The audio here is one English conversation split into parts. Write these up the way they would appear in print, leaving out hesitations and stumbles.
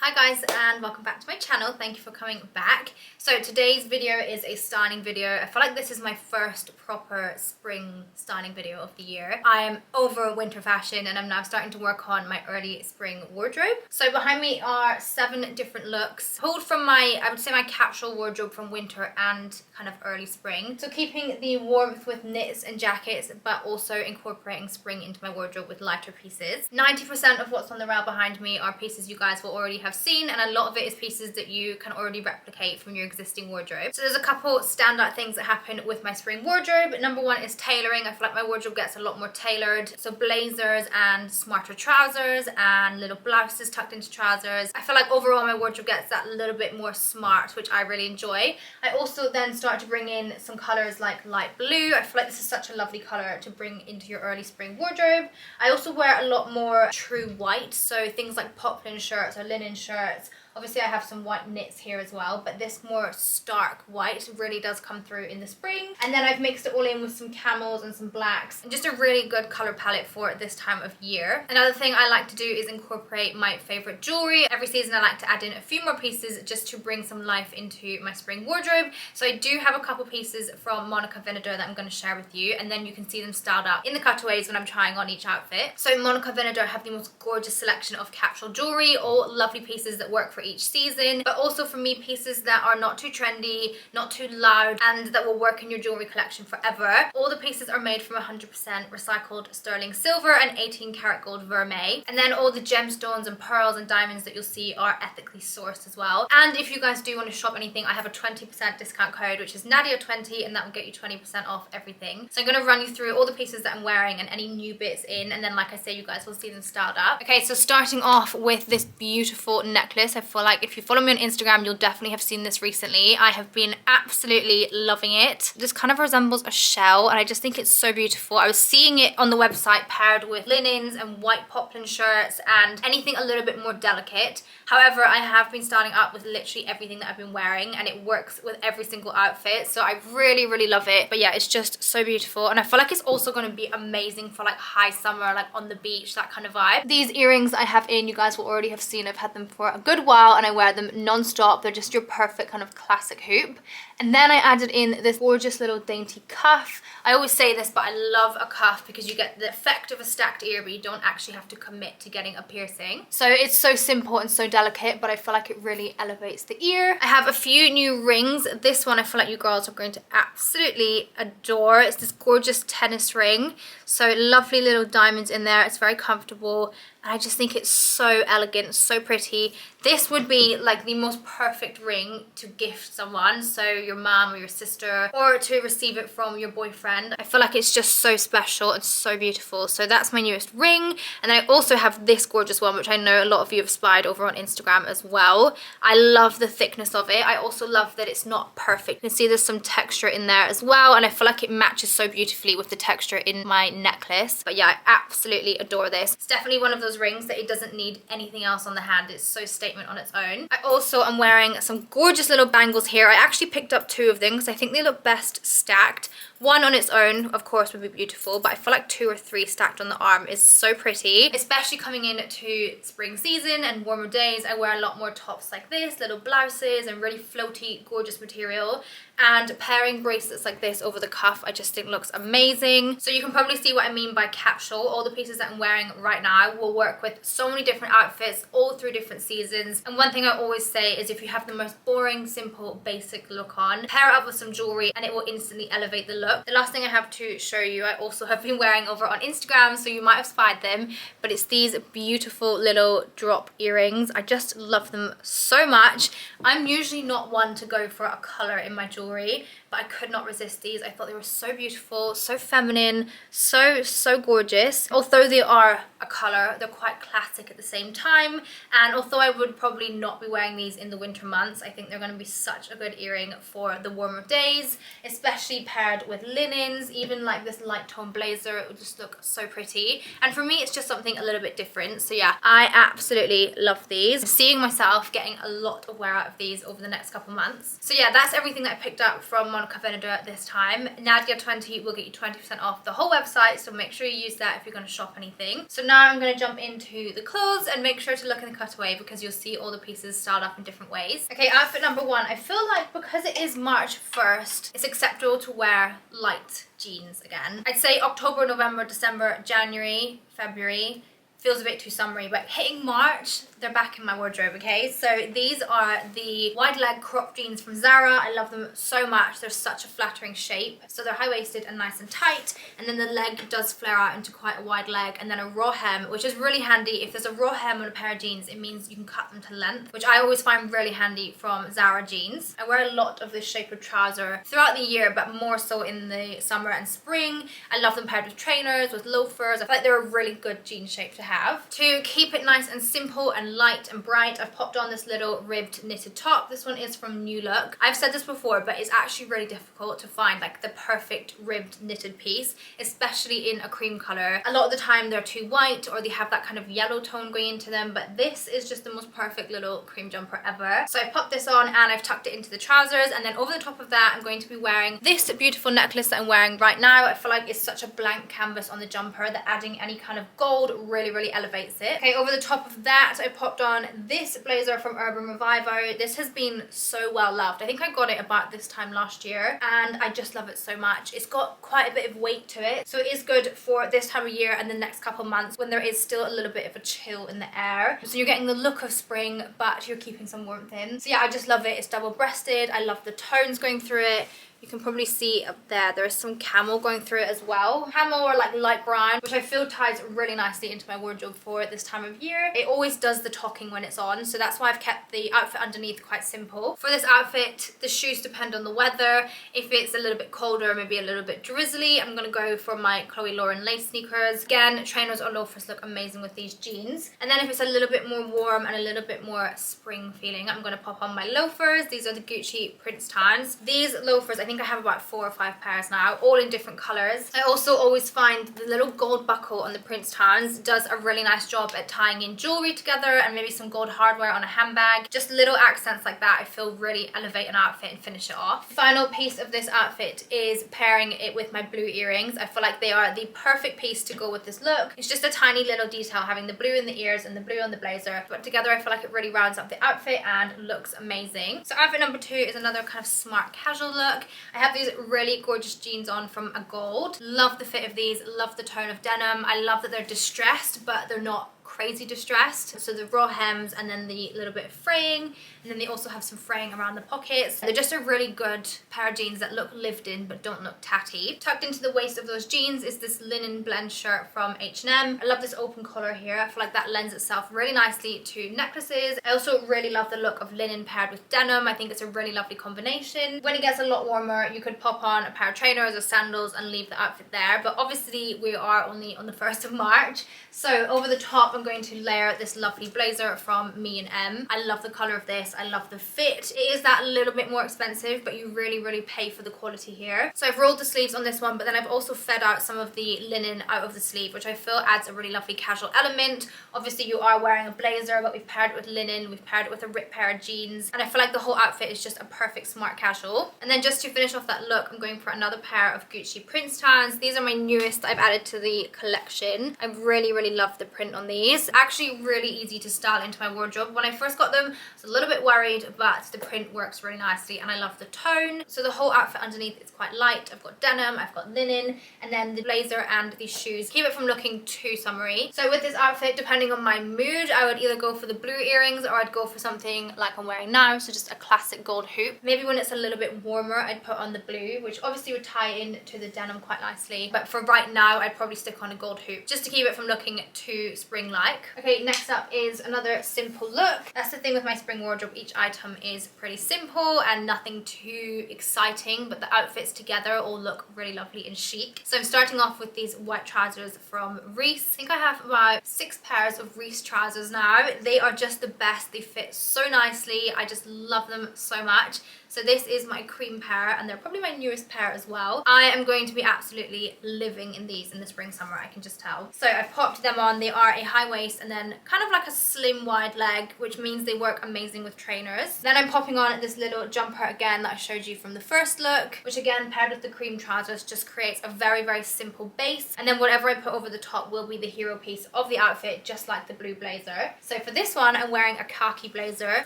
Hi guys, and welcome back to my channel. Thank you for coming back. So today's video is a styling video. I feel like this is my first proper spring styling video of the year. I am over winter fashion and I'm now starting to work on my early spring wardrobe. So behind me are 7 different looks pulled from I would say my capsule wardrobe from winter and kind of early spring. So keeping the warmth with knits and jackets, but also incorporating spring into my wardrobe with lighter pieces. 90% of what's on the rail behind me are pieces you guys will already have seen, and a lot of it is pieces that you can already replicate from your existing wardrobe. So there's a couple standout things that happen with my spring wardrobe. Number one is tailoring. I feel like my wardrobe gets a lot more tailored. So blazers and smarter trousers and little blouses tucked into trousers. I feel like overall my wardrobe gets that little bit more smart, which I really enjoy. I also then start to bring in some colors like light blue. I feel like this is such a lovely color to bring into your early spring wardrobe. I also wear a lot more true white, so things like poplin shirts or linen shirts. Obviously I have some white knits here as well, but this more stark white really does come through in the spring. And then I've mixed it all in with some camels and some blacks and just a really good color palette for this time of year. Another thing I like to do is incorporate my favorite jewelry. Every season I like to add in a few more pieces just to bring some life into my spring wardrobe. So I do have a couple pieces from Monica Vinader that I'm going to share with you, and then you can see them styled out in the cutaways when I'm trying on each outfit. So Monica Vinader have the most gorgeous selection of capsule jewelry, all lovely pieces that work for each season, but also for me pieces that are not too trendy, not too loud, and that will work in your jewelry collection forever. All the pieces are made from 100% recycled sterling silver and 18 karat gold vermeil, and then all the gemstones and pearls and diamonds that you'll see are ethically sourced as well. And if you guys do want to shop anything, I have a 20% discount code, which is Nadia20, and that will get you 20% off everything. So I'm going to run you through all the pieces that I'm wearing and any new bits in, and then like I say, you guys will see them styled up. Okay, so starting off with this beautiful necklace. I feel like if you follow me on Instagram, you'll definitely have seen this recently. I have been absolutely loving it. This kind of resembles a shell, and I just think it's so beautiful. I was seeing it on the website paired with linens and white poplin shirts and anything a little bit more delicate. However, I have been starting up with literally everything that I've been wearing, and it works with every single outfit. So I really, really love it. But yeah, it's just so beautiful. And I feel like it's also going to be amazing for like high summer, like on the beach, that kind of vibe. These earrings I have in, you guys will already have seen. I've had them for a good while and I wear them non-stop. They're just your perfect kind of classic hoop. And then I added in this gorgeous little dainty cuff. I always say this, but I love a cuff because you get the effect of a stacked ear, but you don't actually have to commit to getting a piercing. So it's so simple and so delicate, but I feel like it really elevates the ear. I have a few new rings. This one I feel like you girls are going to absolutely adore. It's this gorgeous tennis ring. So lovely little diamonds in there. It's very comfortable. I just think it's so elegant, so pretty. This would be like the most perfect ring to gift someone, so your mom or your sister, or to receive it from your boyfriend. I feel like it's just so special and so beautiful. So that's my newest ring. And then I also have this gorgeous one, which I know a lot of you have spied over on Instagram as well. I love the thickness of it. I also love that it's not perfect. You can see there's some texture in there as well, and I feel like it matches so beautifully with the texture in my necklace. But yeah, I absolutely adore this. It's definitely one of those rings that it doesn't need anything else on the hand. It's so statement on its own. I also am wearing some gorgeous little bangles here. I actually picked up 2 of them because I think they look best stacked. One on its own, of course, would be beautiful, but I feel like 2 or 3 stacked on the arm is so pretty, especially coming into spring season and warmer days. I wear a lot more tops like this, little blouses and really floaty, gorgeous material. And pairing bracelets like this over the cuff, I just think looks amazing. So you can probably see what I mean by capsule. All the pieces that I'm wearing right now will work with so many different outfits all through different seasons. And one thing I always say is if you have the most boring, simple, basic look on, pair it up with some jewelry and it will instantly elevate the look. The last thing I have to show you, I also have been wearing over on Instagram, so you might have spied them, but it's these beautiful little drop earrings. I just love them so much. I'm usually not one to go for a color in my jewelry, but I could not resist these. I thought they were so beautiful, so feminine, so gorgeous. Although they are a color, they're quite classic at the same time. And although I would probably not be wearing these in the winter months, I think they're going to be such a good earring for the warmer days, especially paired with with linens, even like this light tone blazer. It would just look so pretty. And for me, it's just something a little bit different. So yeah, I absolutely love these. I'm seeing myself getting a lot of wear out of these over the next couple months. So yeah, that's everything that I picked up from Monica Vinader this time. Nadia20 will get you 20% off the whole website, so make sure you use that if you're going to shop anything. So now I'm going to jump into the clothes and make sure to look in the cutaway because you'll see all the pieces styled up in different ways. Okay, outfit number one. I feel like because it is March 1st, it's acceptable to wear light jeans again. I'd say October, November, December, January, February feels a bit too summery, but hitting March, they're back in my wardrobe, okay? So these are the wide leg crop jeans from Zara. I love them so much. They're such a flattering shape. So they're high-waisted and nice and tight, and then the leg does flare out into quite a wide leg, and then a raw hem, which is really handy. If there's a raw hem on a pair of jeans, it means you can cut them to length, which I always find really handy from Zara jeans. I wear a lot of this shape of trouser throughout the year, but more so in the summer and spring. I love them paired with trainers, with loafers. I feel like they're a really good jean shape to have. To keep it nice and simple and light and bright, I've popped on this little ribbed knitted top. This one is from New Look. I've said this before, but it's actually really difficult to find like the perfect ribbed knitted piece, especially in a cream color. A lot of the time they're too white or they have that kind of yellow tone going into them, but this is just the most perfect little cream jumper ever. So I popped this on and I've tucked it into the trousers, and then over the top of that I'm going to be wearing this beautiful necklace that I'm wearing right now. I feel like it's such a blank canvas on the jumper that adding any kind of gold really elevates it. Okay, over the top of that I popped on this blazer from Urban Revivo. This has been so well loved. I think I got it about this time last year and I just love it so much. It's got quite a bit of weight to it, so it is good for this time of year and the next couple months when there is still a little bit of a chill in the air. So you're getting the look of spring but you're keeping some warmth in. So yeah, I just love it. It's double-breasted. I love the tones going through it. You can probably see up there's some camel going through it as well. Camel or like light brown, which I feel ties really nicely into my wardrobe for this time of year. It always does the talking when it's on, so that's why I've kept the outfit underneath quite simple. For this outfit, the shoes depend on the weather. If it's a little bit colder, maybe a little bit drizzly, I'm gonna go for my Chloe Lauren lace sneakers. Again, trainers or loafers look amazing with these jeans. And then if it's a little bit more warm and a little bit more spring feeling, I'm gonna pop on my loafers. These are the Gucci Prince Tans. These loafers, I think I have about 4 or 5 pairs now, all in different colors. I also always find the little gold buckle on the Prince Tans does a really nice job at tying in jewelry together and maybe some gold hardware on a handbag. Just little accents like that I feel really elevate an outfit and finish it off. The final piece of this outfit is pairing it with my blue earrings. I feel like they are the perfect piece to go with this look. It's just a tiny little detail having the blue in the ears and the blue on the blazer, but together I feel like it really rounds up the outfit and looks amazing. So outfit number 2 is another kind of smart casual look. I have these really gorgeous jeans on from a gold. Love the fit of these, love the tone of denim. I love that they're distressed but they're not crazy distressed. So the raw hems and then the little bit of fraying, and then they also have some fraying around the pockets. They're just a really good pair of jeans that look lived in but don't look tatty. Tucked into the waist of those jeans is this linen blend shirt from H&M. I love this open collar here. I feel like that lends itself really nicely to necklaces. I also really love the look of linen paired with denim. I think it's a really lovely combination. When it gets a lot warmer, you could pop on a pair of trainers or sandals and leave the outfit there, but obviously we are only on the 1st of March, so over the top I'm going to layer this lovely blazer from Me and M. I love the color of this. I love the fit. It is that little bit more expensive, but you really pay for the quality here. So I've rolled the sleeves on this one, but then I've also fed out some of the linen out of the sleeve, which I feel adds a really lovely casual element. Obviously you are wearing a blazer, but we've paired it with linen, we've paired it with a ripped pair of jeans, and I feel like the whole outfit is just a perfect smart casual. And then just to finish off that look, I'm going for another pair of Gucci Prince Tans. These are my newest I've added to the collection. I really love the print on these. Actually really easy to style into my wardrobe. When I first got them, I was a little bit worried, but the print works really nicely and I love the tone. So the whole outfit underneath is quite light. I've got denim, I've got linen, and then the blazer and these shoes keep it from looking too summery. So with this outfit, depending on my mood, I would either go for the blue earrings or I'd go for something like I'm wearing now, so just a classic gold hoop. Maybe when it's a little bit warmer, I'd put on the blue, which obviously would tie in to the denim quite nicely, but for right now I'd probably stick on a gold hoop just to keep it from looking too spring-like. like. Okay, next up is another simple look. That's the thing with my spring wardrobe, each item is pretty simple and nothing too exciting, but the outfits together all look really lovely and chic. So I'm starting off with these white trousers from Reiss. I think I have about 6 pairs of Reiss trousers now. They are just the best. They fit so nicely. I just love them so much. So this is my cream pair, and they're probably my newest pair as well. I am going to be absolutely living in these in the spring summer, I can just tell. So I've popped them on. They are a high waist and then kind of like a slim wide leg, which means they work amazing with trainers. Then I'm popping on this little jumper again that I showed you from the first look, which again paired with the cream trousers just creates a very, very simple base. And then whatever I put over the top will be the hero piece of the outfit, just like the blue blazer. So for this one, I'm wearing a khaki blazer.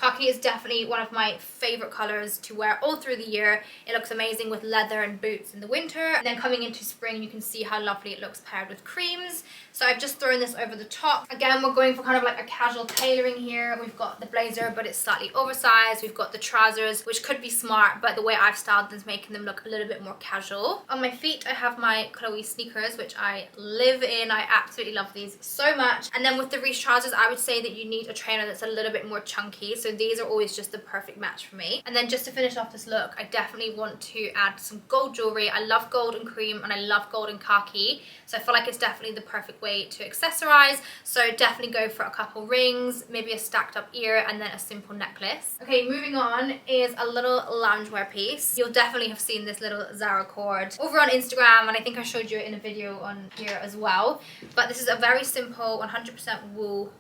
Khaki is definitely one of my favorite colors to wear all through the year. It looks amazing with leather and boots in the winter, and then coming into spring you can see how lovely it looks paired with creams. So I've just thrown this over the top. Again, we're going for kind of like a casual tailoring here. We've got the blazer, but it's slightly oversized. We've got the trousers, which could be smart, but the way I've styled them is making them look a little bit more casual. On my feet I have my Chloe sneakers, which I live in. I absolutely love these so much. And then with the Reiss trousers, I would say that you need a trainer that's a little bit more chunky, so these are always just the perfect match for me. And then just to finish off this look, I definitely want to add some gold jewelry. I love gold and cream and I love gold and khaki, so I feel like it's definitely the perfect way to accessorize. So definitely go for a couple rings, maybe a stacked up ear, and then a simple necklace. Okay, moving on is a little loungewear piece. You'll definitely have seen this little Zara cord over on Instagram, and I think I showed you it in a video on here as well. But this is a very simple 100% wool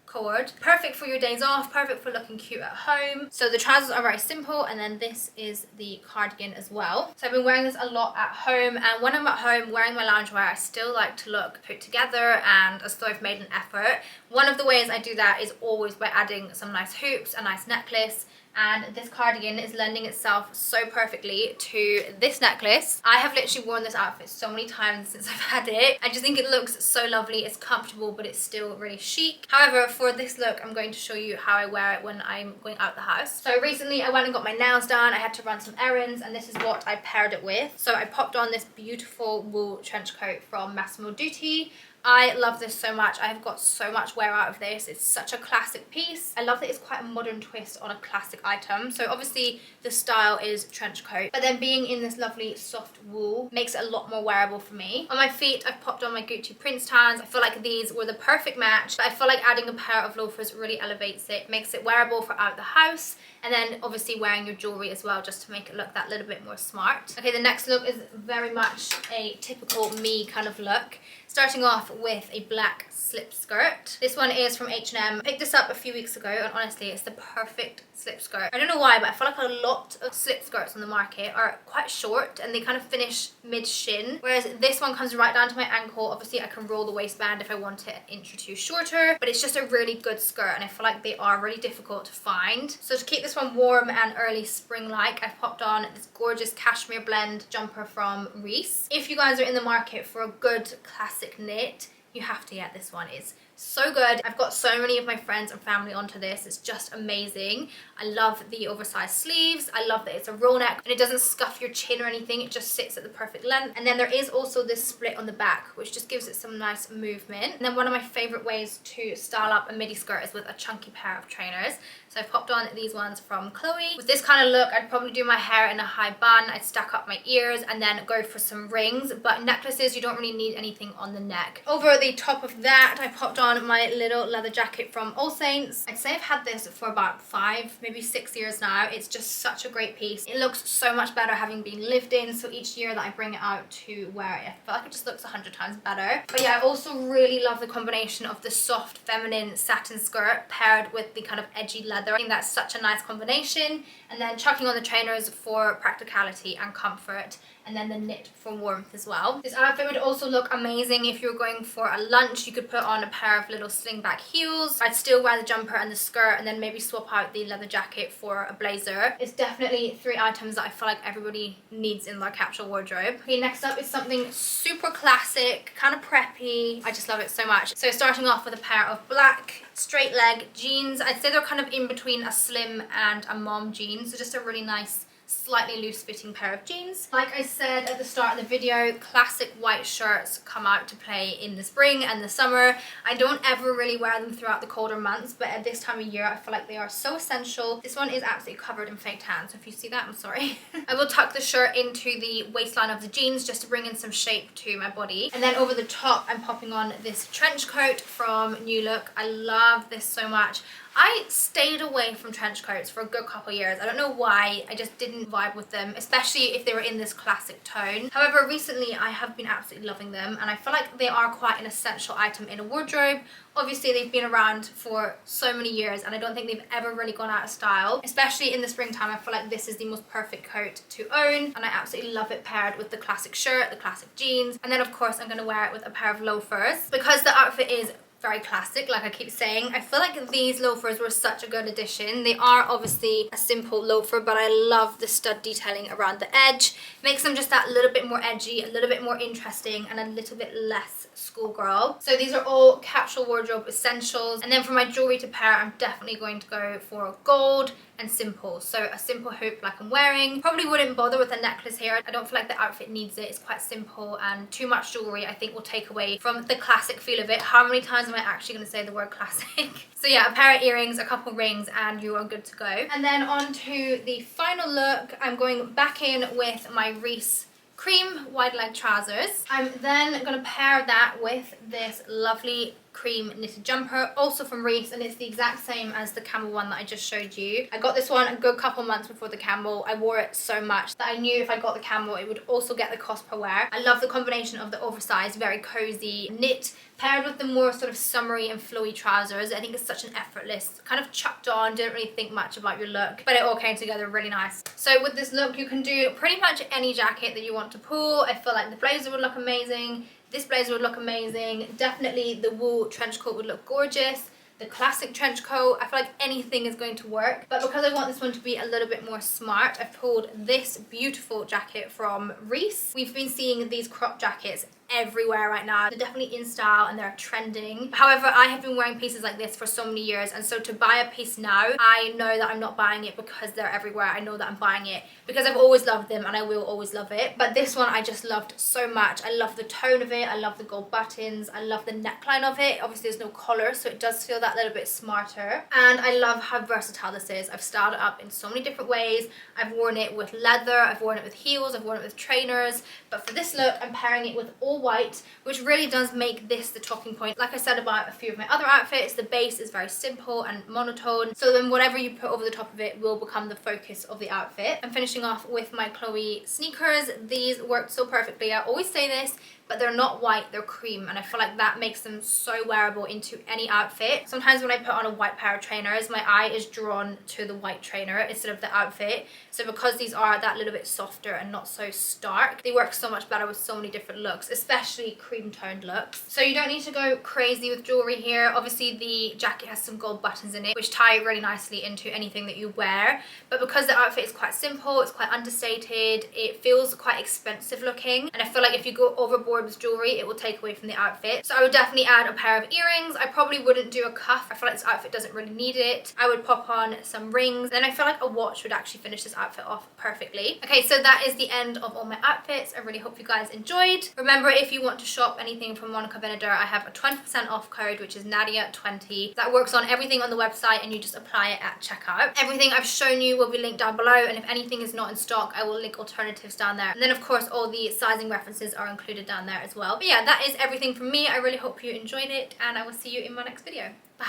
cord, perfect for your days off, perfect for looking cute at home. So the trousers are very simple, and then this is the cardigan as well. So I've been wearing this a lot at home, and when I'm at home wearing my loungewear, I still like to look put together and as though I've made an effort. One of the ways I do that is always by adding some nice hoops, a nice necklace, and this cardigan is lending itself so perfectly to this necklace. I have literally worn this outfit so many times since I've had it. I just think it looks so lovely. It's comfortable, but it's still really chic. However, for this look, I'm going to show you how I wear it when I'm going out the house. So recently I went and got my nails done. I had to run some errands, and this is what I paired it with. So I popped on this beautiful wool trench coat from Massimo Dutti. I love this so much. I've got so much wear out of this. It's such a classic piece. I love that it's quite a modern twist on a classic item. So obviously the style is trench coat, but then being in this lovely soft wool makes it a lot more wearable for me. On my feet, I've popped on my Gucci Prince Tans. I feel like these were the perfect match, but I feel like adding a pair of loafers really elevates it, makes it wearable for out the house, and then obviously wearing your jewelry as well, just to make it look that little bit more smart. Okay, the next look is very much a typical me kind of look. Starting off with a black slip skirt. This one is from H&M. I picked this up a few weeks ago, and honestly it's the perfect slip skirt. I don't know why, but I feel like a lot of slip skirts on the market are quite short and they kind of finish mid shin, whereas this one comes right down to my ankle. Obviously I can roll the waistband if I want it an inch or two shorter, but it's just a really good skirt, and I feel like they are really difficult to find. So to keep this one warm and early spring-like, I've popped on this gorgeous cashmere blend jumper from Reiss. If you guys are in the market for a good classic knit, you have to get this one. It's so good. I've got so many of my friends and family onto this. It's just amazing. I love the oversized sleeves. I love that it's a roll neck and it doesn't scuff your chin or anything. It just sits at the perfect length. And then there is also this split on the back, which just gives it some nice movement. And then one of my favorite ways to style up a midi skirt is with a chunky pair of trainers. So I popped on these ones from Chloe. With this kind of look, I'd probably do my hair in a high bun. I'd stack up my ears and then go for some rings. But necklaces, you don't really need anything on the neck. Over the top of that, I popped on my little leather jacket from All Saints. I'd say I've had this for about 5, maybe 6 years now. It's just such a great piece. It looks so much better having been lived in, so each year that I bring it out to wear it, I feel like it just looks 100 times better. But yeah, I also really love the combination of the soft feminine satin skirt paired with the kind of edgy leather. I think that's such a nice combination. And then chucking on the trainers for practicality and comfort, and then the knit for warmth as well. This outfit would also look amazing if you were going for a lunch. You could put on a pair of little slingback heels. I'd still wear the jumper and the skirt, and then maybe swap out the leather jacket for a blazer. It's definitely 3 items that I feel like everybody needs in their capsule wardrobe. Okay, next up is something super classic, kind of preppy. I just love it so much. So starting off with a pair of black straight leg jeans. I'd say they're kind of in between a slim and a mom jean, so just a really nice slightly loose fitting pair of jeans. Like I said at the start of the video, classic white shirts come out to play in the spring and the summer. I don't ever really wear them throughout the colder months, but at this time of year I feel like they are so essential. This one is absolutely covered in fake tan, so if you see that, I'm sorry. I will tuck the shirt into the waistline of the jeans just to bring in some shape to my body. And then over the top I'm popping on this trench coat from New Look. I love this so much. I stayed away from trench coats for a good couple of years. I don't know why, I just didn't vibe with them, especially if they were in this classic tone. However, recently I have been absolutely loving them, and I feel like they are quite an essential item in a wardrobe. Obviously they've been around for so many years and I don't think they've ever really gone out of style. Especially in the springtime, I feel like this is the most perfect coat to own, and I absolutely love it paired with the classic shirt, the classic jeans, and then of course I'm going to wear it with a pair of loafers. Because the outfit is very classic, like I keep saying, I feel like these loafers were such a good addition. They are obviously a simple loafer, but I love the stud detailing around the edge. Makes them just that little bit more edgy, a little bit more interesting, and a little bit less schoolgirl. So these are all capsule wardrobe essentials. And then for my jewelry to pair, I'm definitely going to go for gold and simple. So a simple hoop like I'm wearing. Probably wouldn't bother with a necklace here. I don't feel like the outfit needs it. It's quite simple, and too much jewelry I think will take away from the classic feel of it. How many times am I actually going to say the word classic? So yeah, a pair of earrings, a couple rings, and you are good to go. And then on to the final look. I'm going back in with my Reese cream wide leg trousers. I'm then going to pair that with this lovely cream knitted jumper, also from Reese, and it's the exact same as the camel one that I just showed you. I got this one a good couple months before the camel. I wore it so much that I knew if I got the camel it would also get the cost per wear. I love the combination of the oversized, very cozy knit paired with the more sort of summery and flowy trousers. I think it's such an effortless, kind of chucked on, didn't really think much about your look, but it all came together really nice. So with this look you can do pretty much any jacket that you want to pull. I feel like the blazer would look amazing, this blazer would look amazing, definitely the wool trench coat would look gorgeous, the classic trench coat, I feel like anything is going to work. But because I want this one to be a little bit more smart, I've pulled this beautiful jacket from Reese. We've been seeing these crop jackets everywhere right now. They're definitely in style and they're trending. However, I have been wearing pieces like this for so many years, and so to buy a piece now, I know that I'm not buying it because they're everywhere. I know that I'm buying it because I've always loved them and I will always love it. But this one I just loved so much. I love the tone of it, I love the gold buttons, I love the neckline of it. Obviously there's no collar, so it does feel that little bit smarter, and I love how versatile this is. I've styled it up in so many different ways. I've worn it with leather, I've worn it with heels, I've worn it with trainers, but for this look I'm pairing it with all white, which really does make this the talking point. Like I said about a few of my other outfits, the base is very simple and monotone, so then whatever you put over the top of it will become the focus of the outfit. I'm finishing off with my Chloe sneakers. These worked so perfectly. I always say this, but they're not white, they're cream, and I feel like that makes them so wearable into any outfit. Sometimes when I put on a white pair of trainers, my eye is drawn to the white trainer instead of the outfit. So because these are that little bit softer and not so stark, they work so much better with so many different looks, especially cream toned looks. So you don't need to go crazy with jewelry here. Obviously the jacket has some gold buttons in it, which tie really nicely into anything that you wear. But because the outfit is quite simple, it's quite understated, it feels quite expensive looking, and I feel like if you go overboard with jewelry it will take away from the outfit. So I would definitely add a pair of earrings. I probably wouldn't do a cuff. I feel like this outfit doesn't really need it. I would pop on some rings. Then I feel like a watch would actually finish this outfit off perfectly. Okay, so that is the end of all my outfits. I really hope you guys enjoyed. Remember, if you want to shop anything from Monica Vinader, I have a 20% off code, which is Nadia20. That works on everything on the website and you just apply it at checkout. Everything I've shown you will be linked down below, and if anything is not in stock I will link alternatives down there. And then of course all the sizing references are included down there as well. But yeah, that is everything from me. I really hope you enjoyed it, and I will see you in my next video. Bye.